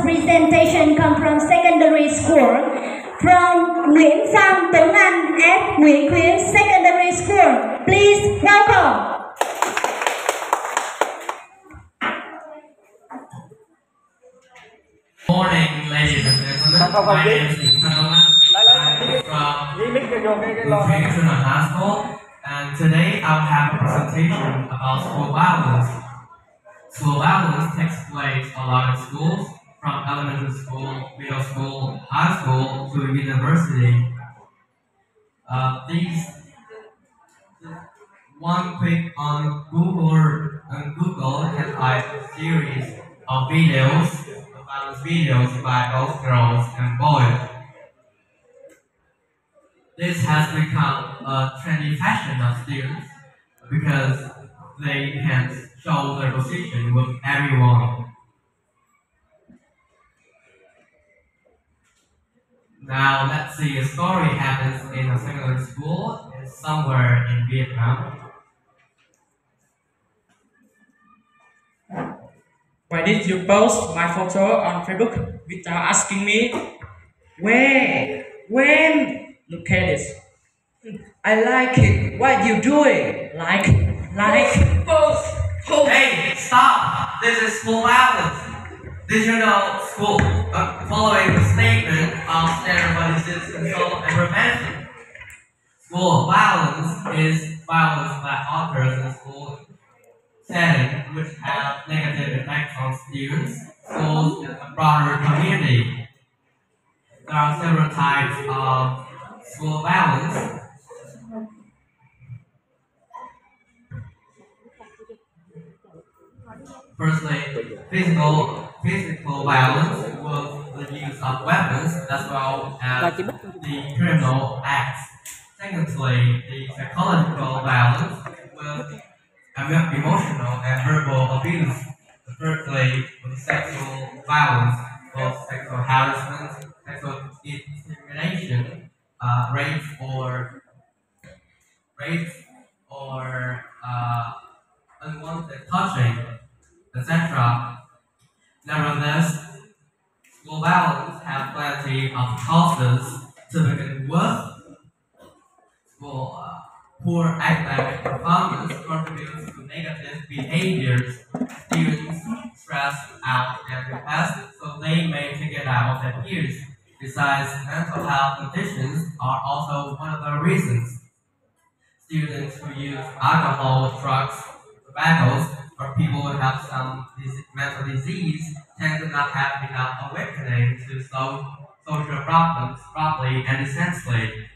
presentation comes from secondary school. From Nguyễn Sang Tuấn Anh at Nguyễn Khuyến Secondary School. Please welcome. Morning, ladies and gentlemen. My name is Nguyễn Sang Tuấn Anh. I'm from International High School, and today I'll have a presentation about school violence. School violence takes place a lot in schools, from elementary school, middle school, high school, to university. One click on Google can find a series of videos, violence videos by both girls and boys. This has become a trendy fashion of students because they can show their position with everyone. Now let's see, a story happens in a secondary school somewhere in Vietnam. Why did you post my photo on Facebook without asking me? Where? When? Look at this. I like it. What you doing? Like. Post. Hey, stop! This is school violence. Did you know school following the statement of standardized control and prevention? School violence is violence that occurs in school setting which have negative effects on students, schools, and the broader community. There are several types of school violence. Firstly, physical violence with the use of weapons as well as the criminal acts. Secondly, the psychological violence with emotional and verbal abuse. Thirdly, with sexual violence, both sexual harassment, sexual discrimination, rape or unwanted touching, etc. Nevertheless, school violence has plenty of causes to begin with. Poor academic performance contributes to negative behaviors. Students stress out and depressed, so they may take it out on their peers. Besides, mental health conditions are also one of the reasons. Students who use alcohol, drugs, tobacco, or people who have some mental disease tend to not have enough awakening to solve social problems properly and essentially.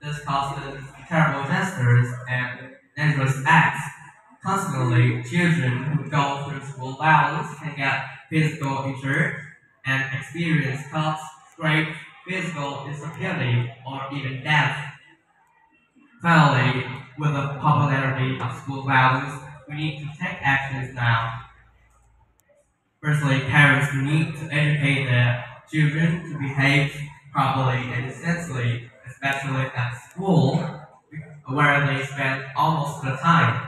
This causes terrible gestures and dangerous acts. Consequently, children who go through school violence can get physical injured and experience cuts, scrapes, physical disability, or even death. Finally, with the popularity of school violence, we need to take actions now. Firstly, parents need to educate their children to behave properly and essentially, especially at school, where they spend almost the time.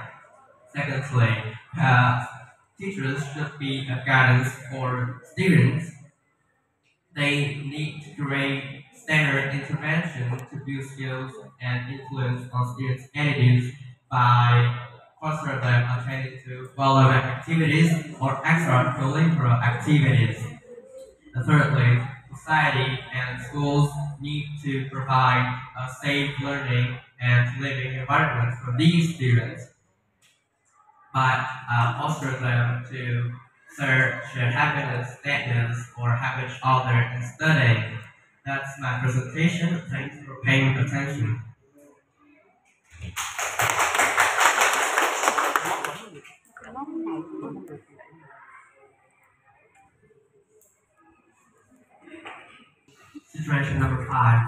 Secondly, teachers should be a guidance for students. They need to create standard intervention to build skills and influence on students' attitudes by fostering them attending to relevant activities or extracurricular activities. And thirdly, society and schools need to provide a safe learning and living environment for these students by fostering them to search happiness, sadness, or help each other in studying. That's my presentation. Thanks for paying attention. Situation number 5.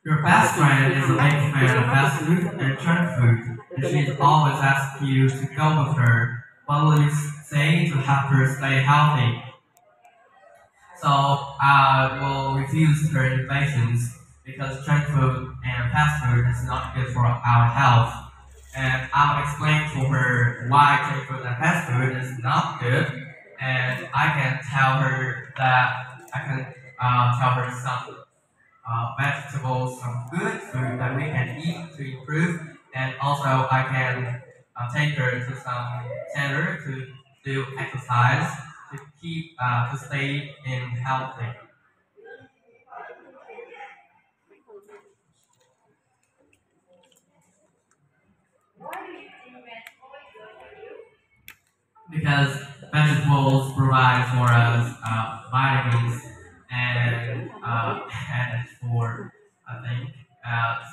Your best friend is a big fan of fast food and junk food, and she always asks you to go with her. What will you say to help her stay healthy? So I will refuse her invitations because junk food and fast food is not good for our health. and I'll explain to her why junk food and fast food is not good, and I can tell her that I can tell her some vegetables, some good food that we can eat to improve, and also I can take her to some center to do exercise to keep to stay in healthy. Because vegetables provide for us vitamins and for I think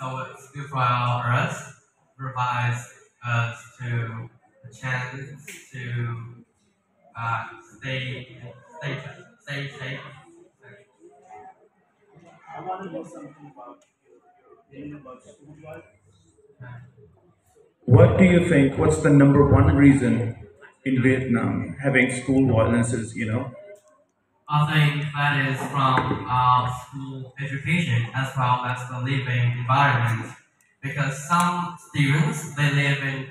so it's good for us provides us to a chance to uh, stay stay stay safe. I want to know something about your opinion about school life. What do you think? What's the number one reason in Vietnam having school violences? I think that is from school education as well as the living environment. Because some students they live in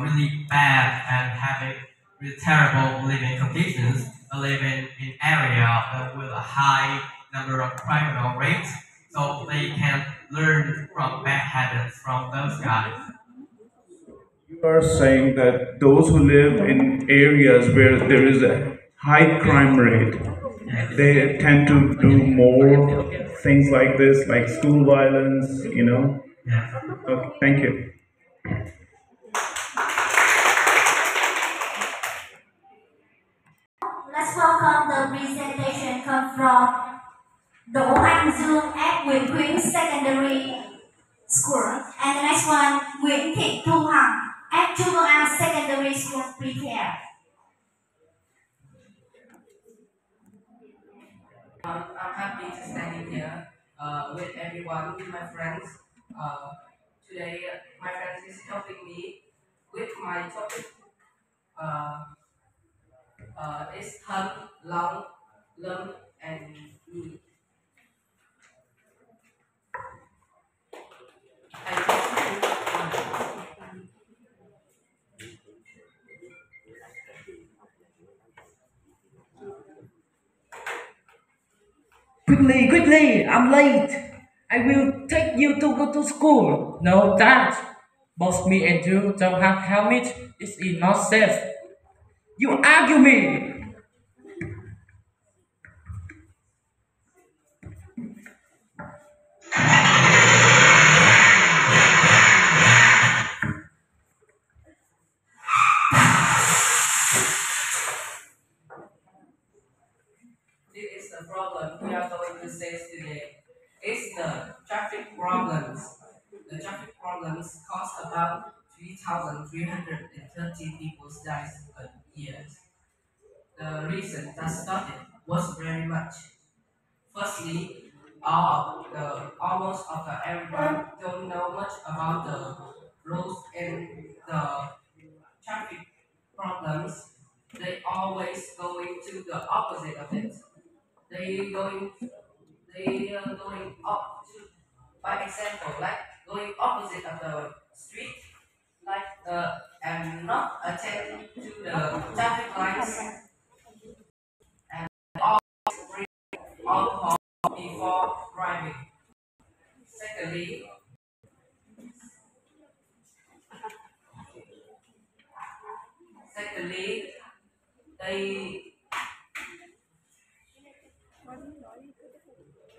really bad and having really terrible living conditions. They live in area with a high number of criminal rates, so they can learn from bad habits from those guys. You are saying that those who live in areas where there is a high crime rate, Yes. they tend to do more things like this, like school violence. Yes. Okay, thank you. Let's welcome the presentation come from Đỗ Anh Dương at Nguyễn Khuyến Secondary School. And the next one, Nguyễn Thị Thu Hằng at Chư Sê Secondary School. Prepare. I'm happy to stand in here with everyone, with my friends. Today, my friends is helping me with my topic. It's thân, long, lâm, and me. Quickly, quickly, I'm late. I will take you to go to school. No, Dad. Both me and you don't have helmet. It's not safe. You argue me. This is the problem we are going to face today. It's the traffic problems. The traffic problems cost about 3,330 people dies a year. The reason that started was very much. Firstly, almost of the everyone don't know much about the rules and the traffic problems. They always going to the opposite of it. They going they are going up to, by example, like going opposite of the street, like and not attending to the traffic lights and drink alcohol before driving. Secondly, secondly, they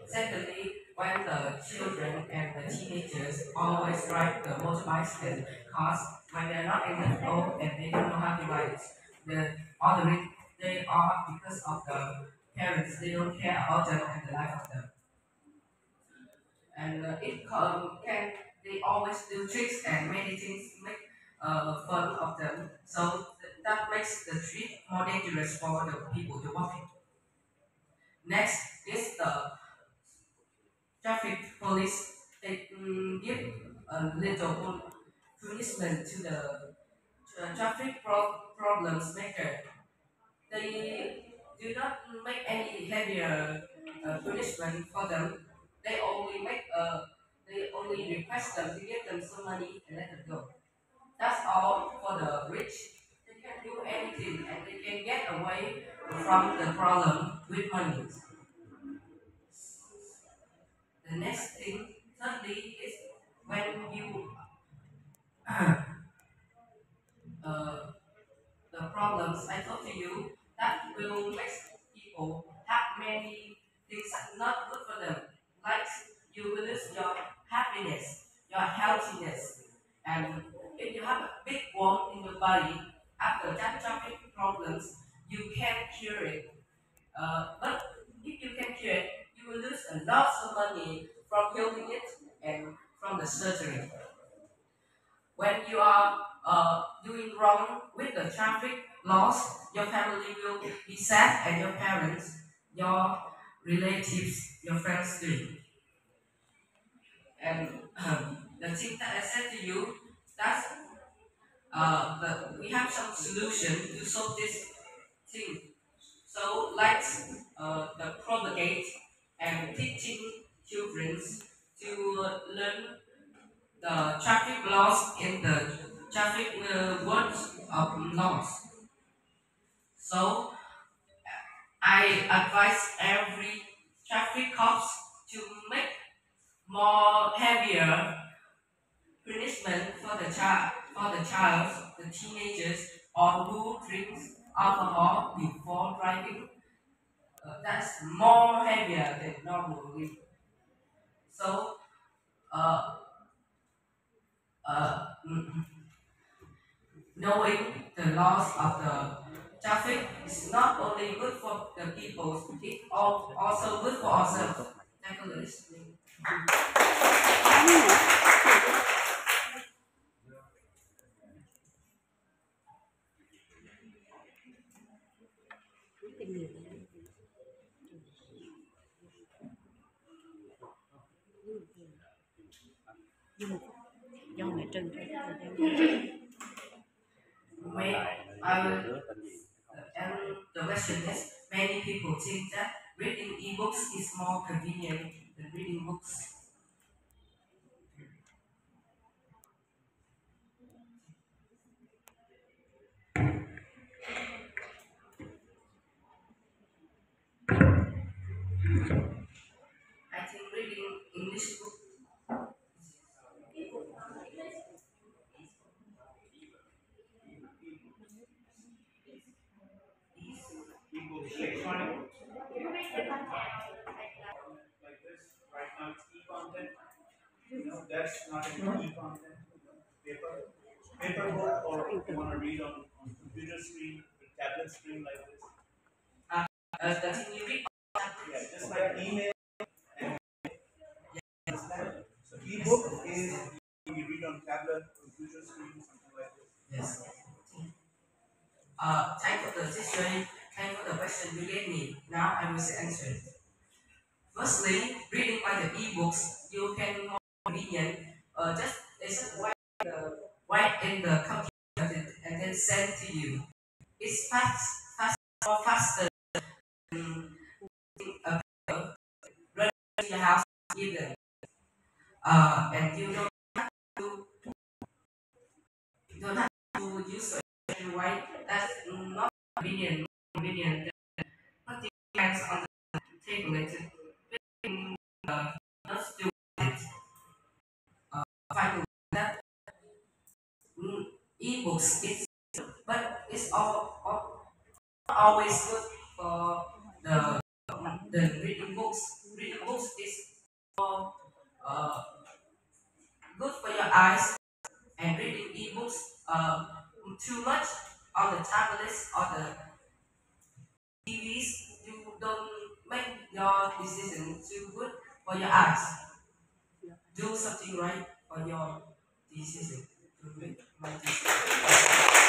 Secondly, when the children and the teenagers always ride the motorbikes and cars when they're not enough old and they don't know how to ride, all the they are because of the parents. They don't care about them and the life of them, and can they always do tricks and many things make fun of them. So that makes the street more dangerous for the people to walk in. Next is the traffic police. They give a little punishment to the traffic problems maker. They do not make any heavier punishment for them. They only request them to give them some money and let them go. from the problem with money. The next thing, thirdly, is when you the problems I told to you that will make people have many things that not good for them. Like you will lose your happiness, your healthiness, and if you have a big wound in your body after that traffic problems, you can cure it. But if you can cure it, you will lose a lot of money from healing it and from the surgery. When you are doing wrong with the traffic laws, your family will be sad, and your parents, your relatives, your friends too. And the thing that I said to you, that's we have some solution to solve this thing. So let's the propagate and teaching children to learn the traffic laws in the traffic words of laws. So I advise every traffic cops to make more heavier punishment for the child, the teenagers, or who drinks alcohol before driving. That's more heavier than normally. So uh, uh, knowing the laws of the traffic is not only good for the people, it's also good for ourselves. Thank you for listening. Do mẹ Trân cho thời And the question is, many people think that reading ebooks is more convenient than reading books. I think reading English book Electronic like this. Right now it's e-content. That's not an e-content. Paper book, or you want to read on computer screen, tablet screen like this. the thing you read. Yeah, just like email. So e-book is you read on tablet, computer screen, something like this. Yes. Thank you for the history. Thank you for the question you gave me. Now I will answer it. Firstly, reading by the e-books, you can more convenient. Just write in the computer and then send to you. It's more faster than a paper. Run to your house, give them. And you don't have to use the white. That's not convenient. Put the hands on the table and just do it. Find that e-books, but it's not always good for the reading books. Reading books is more good for your eyes, and reading e-books too much on the tablets or the TVs, you don't make your decision too good for your eyes. Do something right for your decision to make my decision.